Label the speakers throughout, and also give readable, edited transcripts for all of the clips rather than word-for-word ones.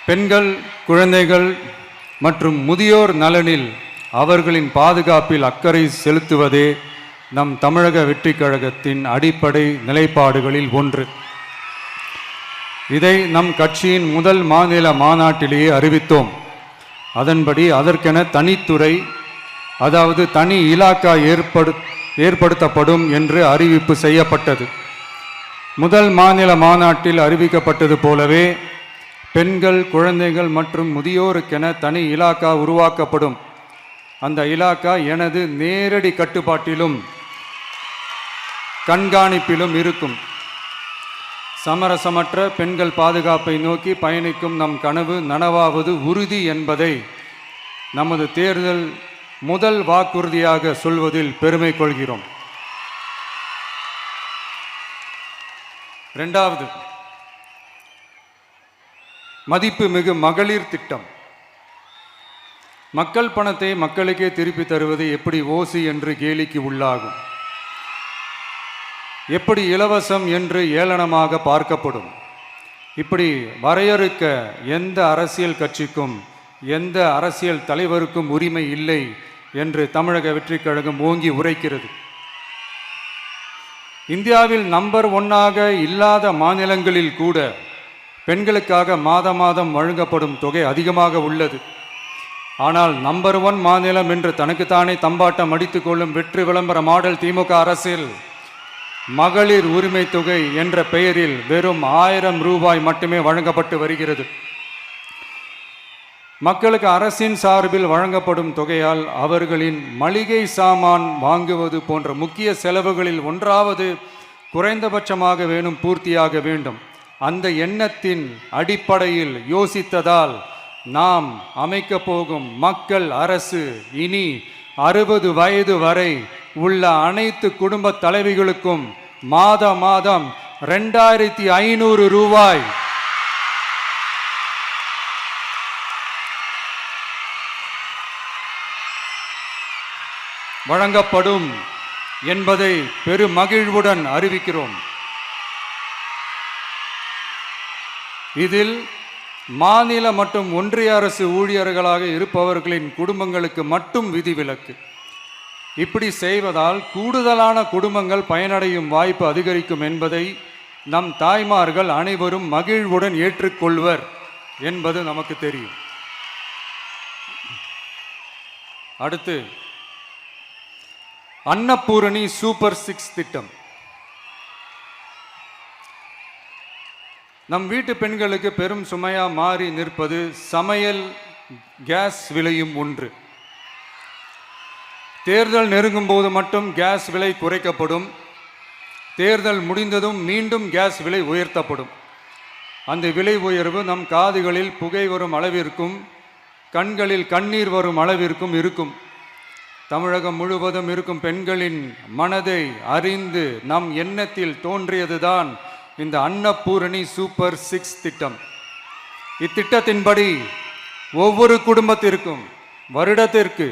Speaker 1: பெண்கள், குழந்தைகள் மற்றும் முதியோர் நலனில் அவர்களின் பாதுகாப்பில் அக்கறை செலுத்துவதே நம் தமிழக வெற்றி கழகத்தின் அடிப்படை நிலைப்பாடுகளில் ஒன்று. இதை நம் கட்சியின் முதல் மாநில மாநாட்டிலேயே அறிவித்தோம். அதன்படி அதற்கென தனித்துறை, அதாவது தனி இலாக்கா ஏற்படுத்தப்படும் என்று அறிவிப்பு செய்யப்பட்டது. முதல் மாநில மாநாட்டில் அறிவிக்கப்பட்டது போலவே பெண்கள், குழந்தைகள் மற்றும் முதியோருக்கென தனி இலாக்கா உருவாக்கப்படும். அந்த இலாக்கா எனது நேரடி கட்டுப்பாட்டிலும் கண்காணிப்பிலும் இருக்கும். சமரசமற்ற பெண்கள் பாதுகாப்பை நோக்கி பயணிக்கும் நம் கனவு நனவாவது உறுதி என்பதை நமது தேர்தல் முதல் வாக்குறுதியாக சொல்வதில் பெருமை கொள்கிறோம். இரண்டாவது, மதிப்புமிகு மகளிர் திட்டம். மக்கள் பணத்தை மக்களுக்கே திருப்பி தருவது எப்படி ஓசி என்று கேலிக்கு உள்ளாகும், எப்படி இலவசம் என்று ஏளனமாக பார்க்கப்படும். இப்படி வரையறுக்க எந்த அரசியல் கட்சிக்கும் எந்த அரசியல் தலைவருக்கும் உரிமை இல்லை என்று தமிழக வெற்றி கழகம் ஓங்கி உரைக்கிறது. இந்தியாவில் நம்பர் 1 இல்லாத மாநிலங்களில் கூட பெண்களுக்காக மாதம் வழங்கப்படும் தொகை அதிகமாக உள்ளது. ஆனால் நம்பர் 1 மாநிலம் என்று தனக்குத்தானே தம்பாட்டம் அடித்துக் கொள்ளும் வெற்றி விளம்பர மாடல் திமுக அரசில் மகளிர் உரிமை தொகை என்ற பெயரில் வெறும் 1000 ரூபாய் மட்டுமே வழங்கப்பட்டு வருகிறது. மக்களுக்கு அரசின் சார்பில் வழங்கப்படும் தொகையால் அவர்களின் மளிகை சாமான் வாங்குவது போன்ற முக்கிய செலவுகளில் ஒன்றாவது குறைந்தபட்சமாக வேணும் பூர்த்தியாக வேண்டும். அந்த எண்ணத்தின் அடிப்படையில் யோசித்ததால் நாம் அமைக்க போகும் மக்கள் அரசு இனி 60 வயது வரை உள்ள அனைத்து குடும்ப தலைவிகளுக்கும் மாதம் 2500 ரூபாய் வழங்கப்படும் என்பதை பெருமகிழ்வுடன் அறிவிக்கிறோம். இதில் மாநில மற்றும் ஒன்றிய அரசு ஊழியர்களாக இருப்பவர்களின் குடும்பங்களுக்கு மட்டும் விதிவிலக்கு. இப்படி செய்வதால் கூடுதலான குடும்பங்கள் பயனடையும் வாய்ப்பு அதிகரிக்கும் என்பதை நம் தாய்மார்கள் அனைவரும் மகிழ்வுடன் ஏற்றுக்கொள்வர் என்பது நமக்கு தெரியும். அடுத்து, அன்னபூரணி சூப்பர் 6 திட்டம். நம் வீட்டு பெண்களுக்கு பெரும் சுமையா மாறி நிற்பது சமையல் கேஸ் விலையும் ஒன்று. தேர்தல் நெருங்கும் போது மட்டும் கேஸ் விலை குறைக்கப்படும். தேர்தல் முடிந்ததும் மீண்டும் கேஸ் விலை உயர்த்தப்படும். அந்த விலை உயர்வு நம் காதுகளில் புகை வரும் அளவிற்கும் கண்களில் கண்ணீர் வரும் அளவிற்கும் இருக்கும். தமிழகம் முழுவதும் இருக்கும் பெண்களின் மனதை அறிந்து நம் எண்ணத்தில் தோன்றியதுதான் இந்த அன்னபூரணி சூப்பர் 6 திட்டம். இத்திட்டத்தின்படி ஒவ்வொரு குடும்பத்திற்கும் வருடத்திற்கு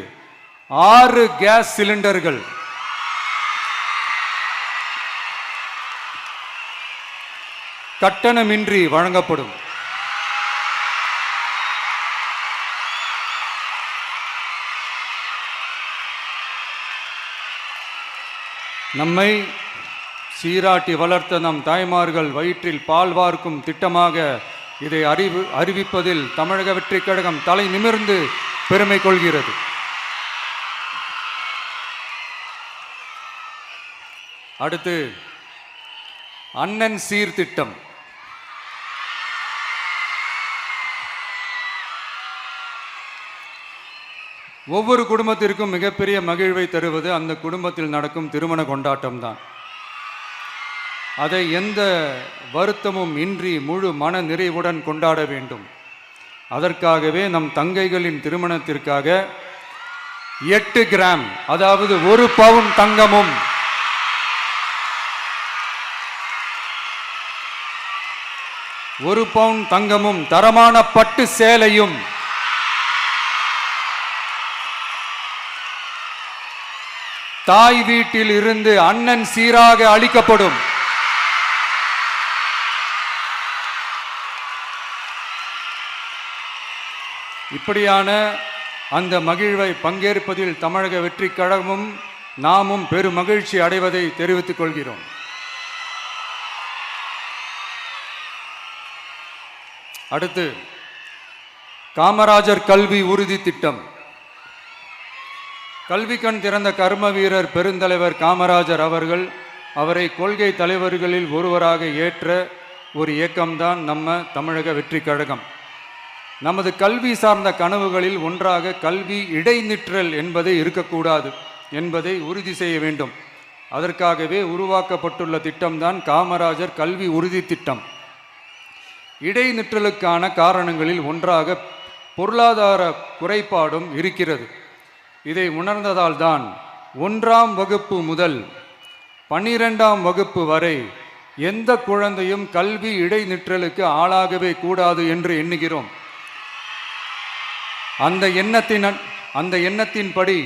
Speaker 1: 6 கேஸ் சிலிண்டர்கள் கட்டணமின்றி வழங்கப்படும். நம்மை சீராட்டி வளர்த்த நம் தாய்மார்கள் வயிற்றில் பால் வார்க்கும் திட்டமாக இதை அறிவிப்பதில் தமிழக வெற்றி கழகம் தலை நிமிர்ந்து பெருமை கொள்கிறது. அடுத்து, அண்ணன் சீர்திட்டம். ஒவ்வொரு குடும்பத்திற்கும் மிகப்பெரிய மகிழ்வை தருவது அந்த குடும்பத்தில் நடக்கும் திருமண கொண்டாட்டம் தான். அதை எந்த வருத்தமும் இன்றி முழு மன நிறைவுடன் கொண்டாட வேண்டும். அதற்காகவே நம் தங்கைகளின் திருமணத்திற்காக 8 கிராம், அதாவது 1 பவுன் தங்கமும் 1 பவுன் தங்கமும் தரமான பட்டு சேலையும் தாய் வீட்டில் இருந்து அண்ணன் சீராக அளிக்கப்படும். இப்படியான அந்த மகிழ்வை பங்கேற்பதில் தமிழக வெற்றி கழகமும் நாமும் பெரும் மகிழ்ச்சி அடைவதை தெரிவித்துக் கொள்கிறோம். அடுத்து காமராஜர் கல்வி உறுதி திட்டம். கல்வி கண் திறந்த கர்ம வீரர் பெருந்தலைவர் காமராஜர் அவரை கொள்கை தலைவர்களில் ஒருவராக ஏற்ற ஒரு இயக்கம்தான் நம்ம தமிழக வெற்றி கழகம். நமது கல்வி சார்ந்த கனவுகளில் ஒன்றாக கல்வி இடைநிற்றல் என்பதை இருக்கக்கூடாது என்பதை உறுதி செய்ய வேண்டும். அதற்காகவே உருவாக்கப்பட்டுள்ள திட்டம்தான் காமராஜர் கல்வி உறுதி திட்டம். இடைநிற்றலுக்கான காரணங்களில் ஒன்றாக பொருளாதார குறைபாடும் இருக்கிறது. இதை உணர்ந்ததால் தான் 1ஆம் வகுப்பு முதல் 12ஆம் வகுப்பு வரை எந்த குழந்தையும் கல்வி இடைநிற்றலுக்கு ஆளாகவே கூடாது என்று எண்ணுகிறோம். அந்த எண்ணத்தின்படி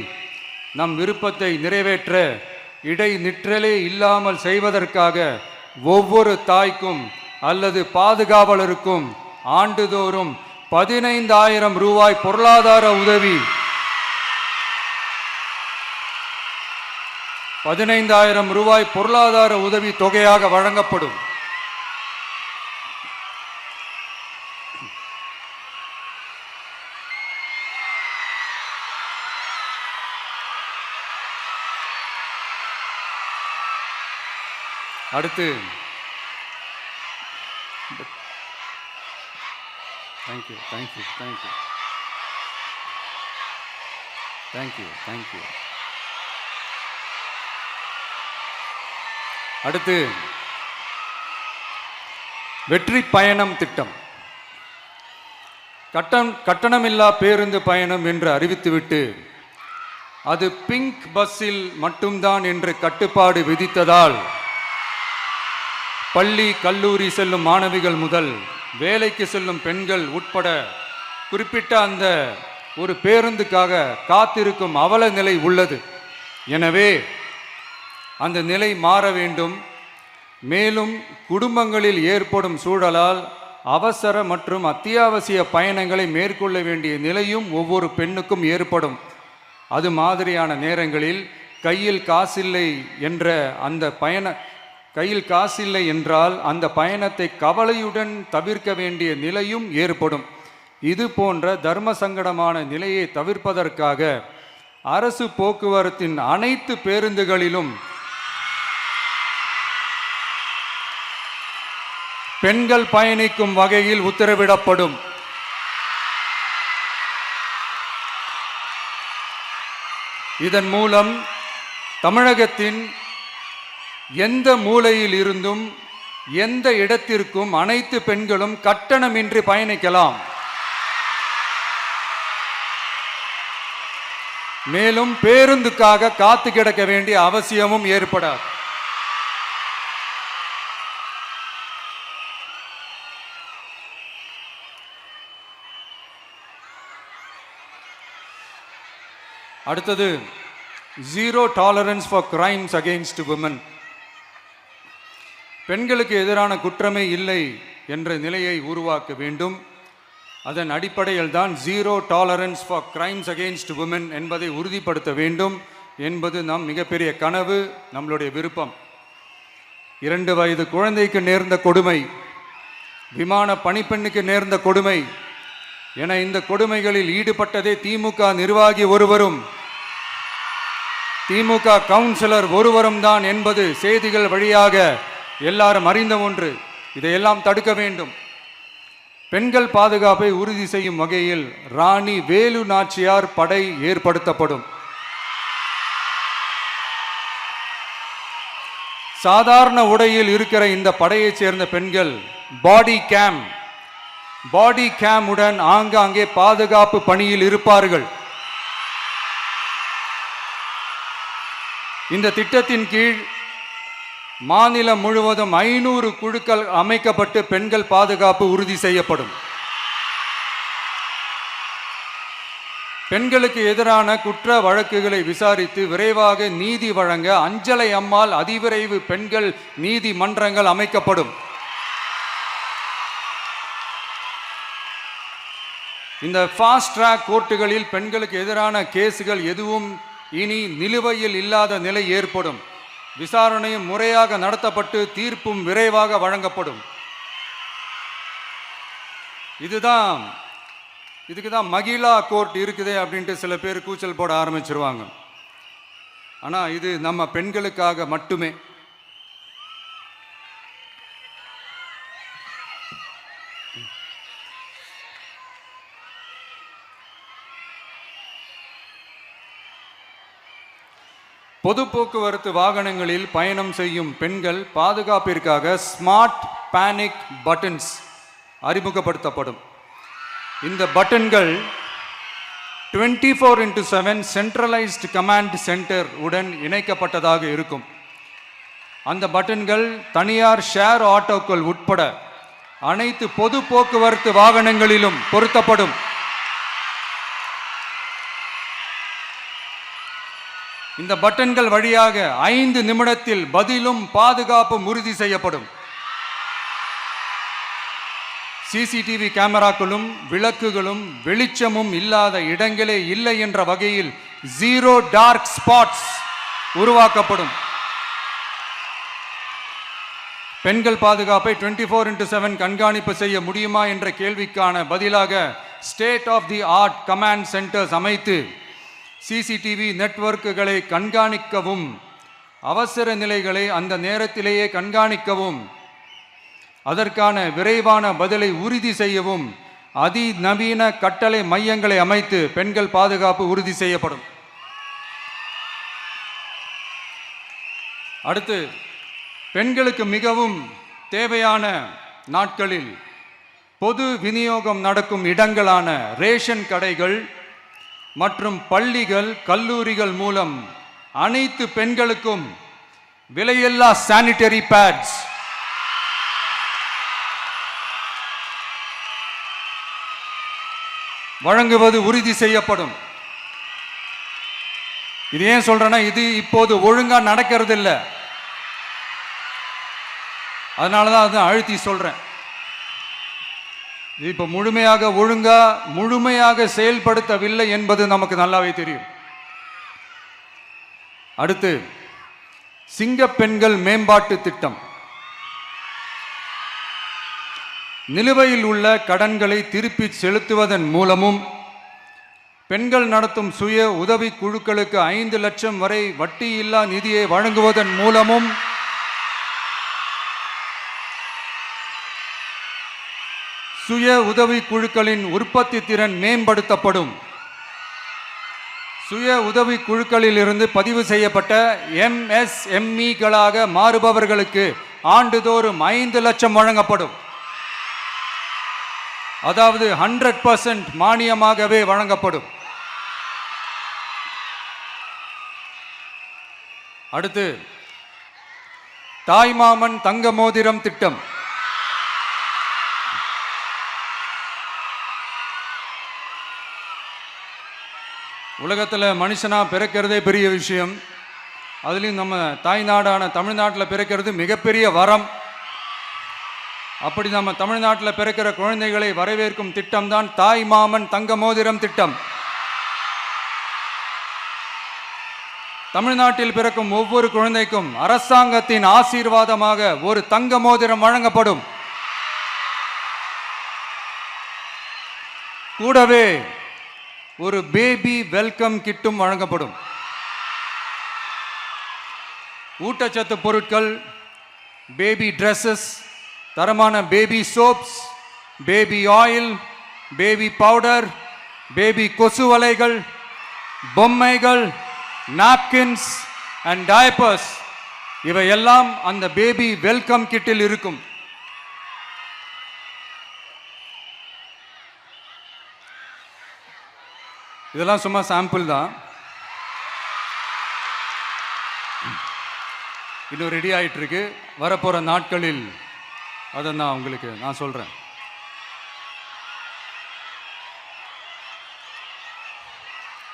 Speaker 1: நம் விருப்பத்தை நிறைவேற்ற இடைநிற்றலே இல்லாமல் செய்வதற்காக ஒவ்வொரு தாய்க்கும் அல்லது பாதுகாவலருக்கும் ஆண்டுதோறும் 15,000 ரூபாய் பொருளாதார உதவி 15,000 ரூபாய் பொருளாதார உதவி தொகையாக வழங்கப்படும். அடுத்து தேங்க்யூ. அடுத்து வெற்றி பயணம் திட்டம். கட்டணமில்லா பேருந்து பயணம் என்று அறிவித்துவிட்டு அது பிங்க் பஸ்ஸில் மட்டும்தான் என்று கட்டுப்பாடு விதித்ததால் பள்ளி கல்லூரி செல்லும் மாணவிகள் முதல் வேலைக்கு செல்லும் பெண்கள் உட்பட குறிப்பிட்ட அந்த ஒரு பேருந்துக்காக காத்திருக்கும் அவல நிலை உள்ளது. எனவே அந்த நிலை மாற வேண்டும். மேலும் குடும்பங்களில் ஏற்படும் சூழலால் அவசர மற்றும் அத்தியாவசிய பயணங்களை மேற்கொள்ள வேண்டிய நிலையும் ஒவ்வொரு பெண்ணுக்கும் ஏற்படும். அது மாதிரியான நேரங்களில் கையில் காசில்லை என்றால் அந்த பயணத்தை கவலையுடன் தவிர்க்க வேண்டிய நிலையும் ஏற்படும். இது போன்ற தர்ம சங்கடமான நிலையை தவிர்ப்பதற்காக அரசு போக்குவரத்தின் அனைத்து பேருந்துகளிலும் பெண்கள் பயணிக்கும் வகையில் உத்தரவிடப்படும். இதன் மூலம் தமிழகத்தின் எந்த மூலையில் இருந்தும் எந்த இடத்திற்கும் அனைத்து பெண்களும் கட்டணமின்றி பயணிக்கலாம். மேலும் பேருந்துக்காக காத்து கிடக்க வேண்டிய அவசியமும் ஏற்படாது. அடுத்தது zero tolerance for crimes against women. பெண்களுக்கு எதிரான குற்றமே இல்லை என்ற நிலையை உருவாக்க வேண்டும். அதன் அடிப்படையில் தான் zero tolerance for crimes against women என்பதை உறுதிப்படுத்த வேண்டும் என்பது நம் மிகப்பெரிய கனவு, நம்மளுடைய விருப்பம். 2 வயது குழந்தைக்கு நேர்ந்த கொடுமை, விமான பணிப்பெண்ணுக்கு நேர்ந்த கொடுமை என இந்த கொடுமைகளில் ஈடுபட்டதே திமுக நிர்வாகி ஒருவரும் திமுக கவுன்சிலர் ஒருவரும் தான் என்பது செய்திகள் வழியாக எல்லாரும் அறிந்த ஒன்று. இதையெல்லாம் தடுக்க வேண்டும். பெண்கள் பாதுகாப்பை உறுதி செய்யும் வகையில் ராணி வேலு நாச்சியார் படை ஏற்படுத்தப்படும். சாதாரண உடையில் இருக்கிற இந்த படையைச் சேர்ந்த பெண்கள் பாடி கேம் உடன் ஆங்காங்கே பாதுகாப்பு பணியில் இருப்பார்கள். இந்த திட்டத்தின் கீழ் மாநிலம் முழுவதும் 500 குழுக்கள் அமைக்கப்பட்டு பெண்கள் பாதுகாப்பு உறுதி செய்யப்படும். பெண்களுக்கு எதிரான குற்ற வழக்குகளை விசாரித்து விரைவாக நீதி வழங்க அஞ்சலை அம்மாள் அதிவிரைவு பெண்கள் நீதிமன்றங்கள் அமைக்கப்படும். இந்த ஃபாஸ்ட் ட்ராக் கோர்ட்டுகளில் பெண்களுக்கு எதிரான கேஸுகள் எதுவும் இனி நிலுவையில் இல்லாத நிலை ஏற்படும். விசாரணையும் முறையாக நடத்தப்பட்டு தீர்ப்பும் விரைவாக வழங்கப்படும். இதுக்கு தான் மகிழா கோர்ட் இருக்குதே அப்படின்ட்டு சில பேர் கூச்சல் போட ஆரம்பிச்சிருவாங்க. ஆனால் இது நம்ம பெண்களுக்காக மட்டுமே. பொது போக்குவரத்து வாகனங்களில் பயணம் செய்யும் பெண்கள் பாதுகாப்பிற்காக ஸ்மார்ட் பேனிக் பட்டன்ஸ் அறிமுகப்படுத்தப்படும். இந்த பட்டன்கள் 24/7 சென்ட்ரலைஸ்டு கமாண்ட் சென்டர் உடன் இணைக்கப்பட்டதாக இருக்கும். அந்த பட்டன்கள் தனியார் ஷேர் ஆட்டோக்கள் உட்பட அனைத்து பொது போக்குவரத்து வாகனங்களிலும் பொருத்தப்படும். இந்த பட்டன்கள் வழியாக 5 நிமிடத்தில் பதிலும் பாதுகாப்பும் உறுதி செய்யப்படும். சிசிடிவி கேமராக்களும் விளக்குகளும் வெளிச்சமும் இல்லாத இடங்களே இல்லை என்ற வகையில் 0 டார்க் ஸ்பாட்ஸ் உருவாக்கப்படும். பெண்கள் பாதுகாப்பை 24/7 கண்காணிப்பு செய்ய முடியுமா என்ற கேள்விக்கான பதிலாக state of the art command centres அமைத்து சிசிடிவி நெட்வொர்க்குகளை கண்காணிக்கவும் அவசர நிலைகளை அந்த நேரத்திலேயே கண்காணிக்கவும் அதற்கான விரைவான பதிலை உறுதி செய்யவும் அதிநவீன கட்டளை மையங்களை அமைத்து பெண்கள் பாதுகாப்பு உறுதி செய்யப்படும். அடுத்து, பெண்களுக்கு மிகவும் தேவையான நாட்களில் பொது விநியோகம் நடக்கும் இடங்களான ரேஷன் கடைகள் மற்றும் பள்ளிகள் கல்லூரிகள் மூலம் அனைத்து பெண்களுக்கும் விலையில்லா சானிட்டரி பேட்ஸ் வழங்குவது உறுதி செய்யப்படும். இது ஏன் சொல்றேன்னா, இது இப்போது ஒழுங்கா நடக்கிறது இல்லை. அதனாலதான் அதை அழுத்தி சொல்றேன். இப்போ முழுமையாக செயல்படுத்தவில்லை என்பது நமக்கு நல்லாவே தெரியும். அடுத்து, சிங்க பெண்கள் மேம்பாட்டு திட்டம். நிலுவையில் உள்ள கடன்களை திருப்பி செலுத்துவதன் மூலமும் பெண்கள் நடத்தும் சுய உதவி குழுக்களுக்கு 5 லட்சம் வரை வட்டியில்லா நிதியை வழங்குவதன் மூலமும் சுய உதவி குழுக்களின் உற்பத்தி திறன் மேம்படுத்தப்படும். சுய உதவி குழுக்களில் இருந்து பதிவு செய்யப்பட்ட MSMEகளாக மாறுபவர்களுக்கு ஆண்டுதோறும் 5 லட்சம் வழங்கப்படும். அதாவது 100% மானியமாகவே வழங்கப்படும். அடுத்து, தாய்மாமன் தங்க மோதிரம் திட்டம். உலகத்தில் மனுஷனா பிறக்கிறதே பெரிய விஷயம். அதுலேயும் நம்ம தாய்நாடான தமிழ்நாட்டில் பிறக்கிறது மிகப்பெரிய வரம். அப்படி நம்ம தமிழ்நாட்டில் பிறக்கிற குழந்தைகளை வரவேற்கும் திட்டம் தான் தாய் மாமன் தங்க மோதிரம் திட்டம். தமிழ்நாட்டில் பிறக்கும் ஒவ்வொரு குழந்தைக்கும் அரசாங்கத்தின் ஆசீர்வாதமாக ஒரு தங்க மோதிரம் வழங்கப்படும். கூடவே ஒரு பேபி வெல்கம் கிட்டும் வழங்கப்படும். ஊட்டச்சத்து பொருட்கள், பேபி ட்ரெஸ்ஸஸ், தரமான baby soaps, baby oil, baby powder, baby கொசு வலைகள், பொம்மைகள், நாப்கின்ஸ் அண்ட் டயப்பர்ஸ் இவையெல்லாம் அந்த பேபி வெல்கம் கிட்டில் இருக்கும். இதெல்லாம் சும்மா சாம்பிள் தான். இன்னும் ரெடி ஆயிட்டு இருக்கு. வரப்போற நாட்களில் அதை நான் சொல்றேன்.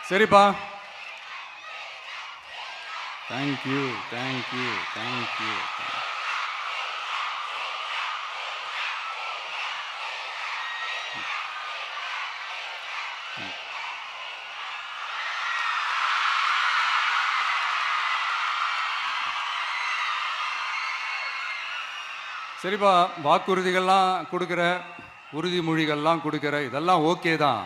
Speaker 1: சரிப்பா, தேங்க்யூ. சரிப்பா, வாக்குறுதிகள்லாம் கொடுக்குற, உறுதிமொழிகள்லாம் கொடுக்குற, இதெல்லாம் ஓகே தான்.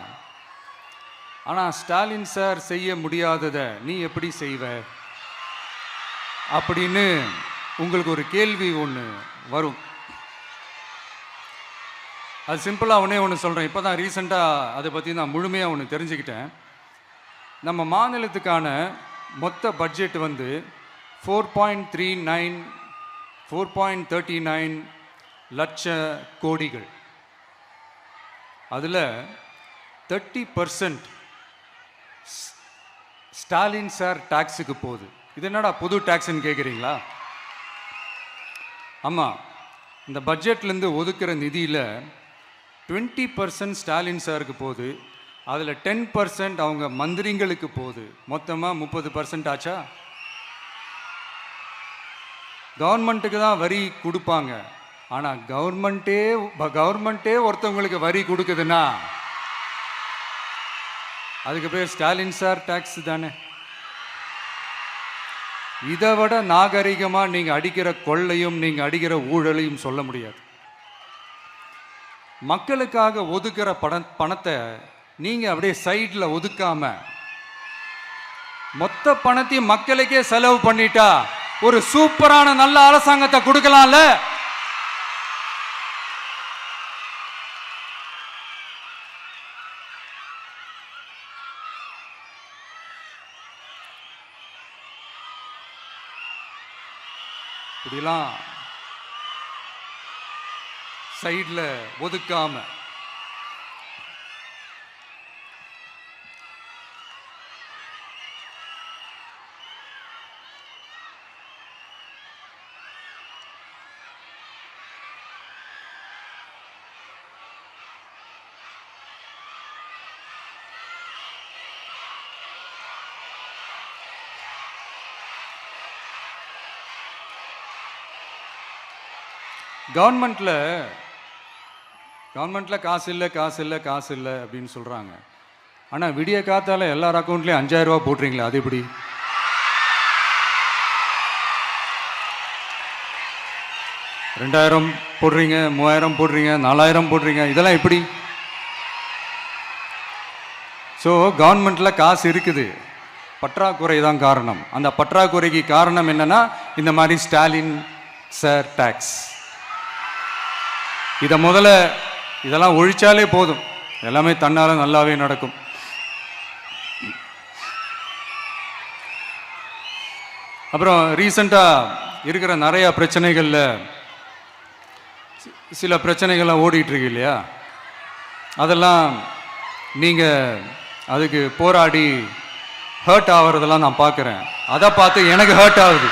Speaker 1: ஆனால் ஸ்டாலின் சார் செய்ய முடியாததை நீ எப்படி செய்வ அப்படின்னு உங்களுக்கு ஒரு கேள்வி ஒன்று வரும். அது சிம்பிளாக ஒன்று சொல்கிறேன். இப்போ தான் ரீசெண்டாக அதை பற்றி நான் முழுமையாக ஒன்று தெரிஞ்சுக்கிட்டேன். நம்ம மாநிலத்துக்கான மொத்த பட்ஜெட் வந்து 4.39 லட்ச கோடிகள். அதில் 30% ஸ்டாலின் சார் டாக்ஸுக்கு போகுது. இது என்னடா புது டாக்ஸ்ன்னு கேட்குறீங்களா? ஆமாம், இந்த பட்ஜெட்லேருந்து ஒதுக்குற நிதியில் 20% ஸ்டாலின் சாருக்கு போகுது. அதில் 10% அவங்க மந்திரிங்களுக்கு போகுது. மொத்தமாக 30% ஆச்சா? கவர்மெண்ட்டுக்கு தான் வரி கொடுப்பாங்க. ஆனால் கவர்மெண்ட்டே ஒருத்தவங்களுக்கு வரி கொடுக்குதுன்னா அதுக்கு பேர் ஸ்டாலின் சார் டாக்ஸ் தானே. இதை விட நாகரிகமாக நீங்கள் அடிக்கிற கொள்ளையும் நீங்கள் அடிக்கிற ஊழலையும் சொல்ல முடியாது. மக்களுக்காக ஒதுக்குற பணத்தை நீங்கள் அப்படியே சைடில் ஒதுக்காம மொத்த பணத்தையும் மக்களுக்கே செலவு பண்ணிட்டா ஒரு சூப்பரான நல்ல அரசாங்கத்தை கொடுக்கலாம்ல. இப்படிலாம் சைடில் ஒதுக்காம கவர்மெண்ட்டில் காசு இல்லை அப்படின்னு சொல்கிறாங்க. ஆனால் விடிய காத்தால எல்லார் அக்கௌண்ட்லேயும் 5000 ரூபா போட்டுறீங்களா? அது எப்படி? $2000 போடுறீங்க, 3000 போடுறீங்க, 4000 போடுறீங்க, இதெல்லாம் எப்படி? ஸோ கவர்மெண்ட்டில் காசு இருக்குது, பற்றாக்குறை தான் காரணம். அந்த பற்றாக்குறைக்கு காரணம் என்னன்னா இந்த மாதிரி ஸ்டாலின் சார் டாக்ஸ். இதை முதல்ல இதெல்லாம் ஒழிச்சாலே போதும், எல்லாமே தன்னால நல்லாவே நடக்கும். அப்புறம் ரீசண்டாக இருக்கிற நிறைய பிரச்சனைகளில் சில பிரச்சனைகள்லாம் ஓடிட்டு இருக்கு இல்லையா? அதெல்லாம் நீங்கள் அதுக்கு போராடி ஹர்ட் ஆகிறதெல்லாம் நான் பார்க்குறேன். அதை பார்த்து எனக்கு ஹர்ட் ஆகுது.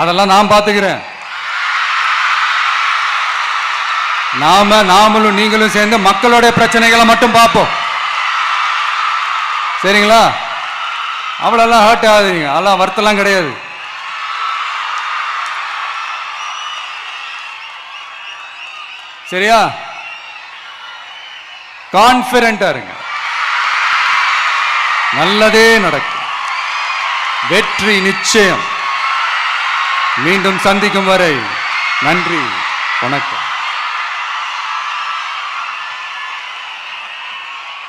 Speaker 1: அதெல்லாம் நான் பார்த்துக்கிறேன். நாமளும் நீங்களும் சேர்ந்து மக்களுடைய பிரச்சனைகளை மட்டும் பார்ப்போம், சரிங்களா? அவ்வளோலாம் ஹர்ட் ஆகுதுங்க, அதெல்லாம் வருத்தலாம் கிடையாது. சரியா? கான்ஃபிடென்ட்டா இருங்க, நல்லதே நடக்கும், வெற்றி நிச்சயம். மீண்டும் சந்திக்கும் வரை நன்றி, வணக்கம்.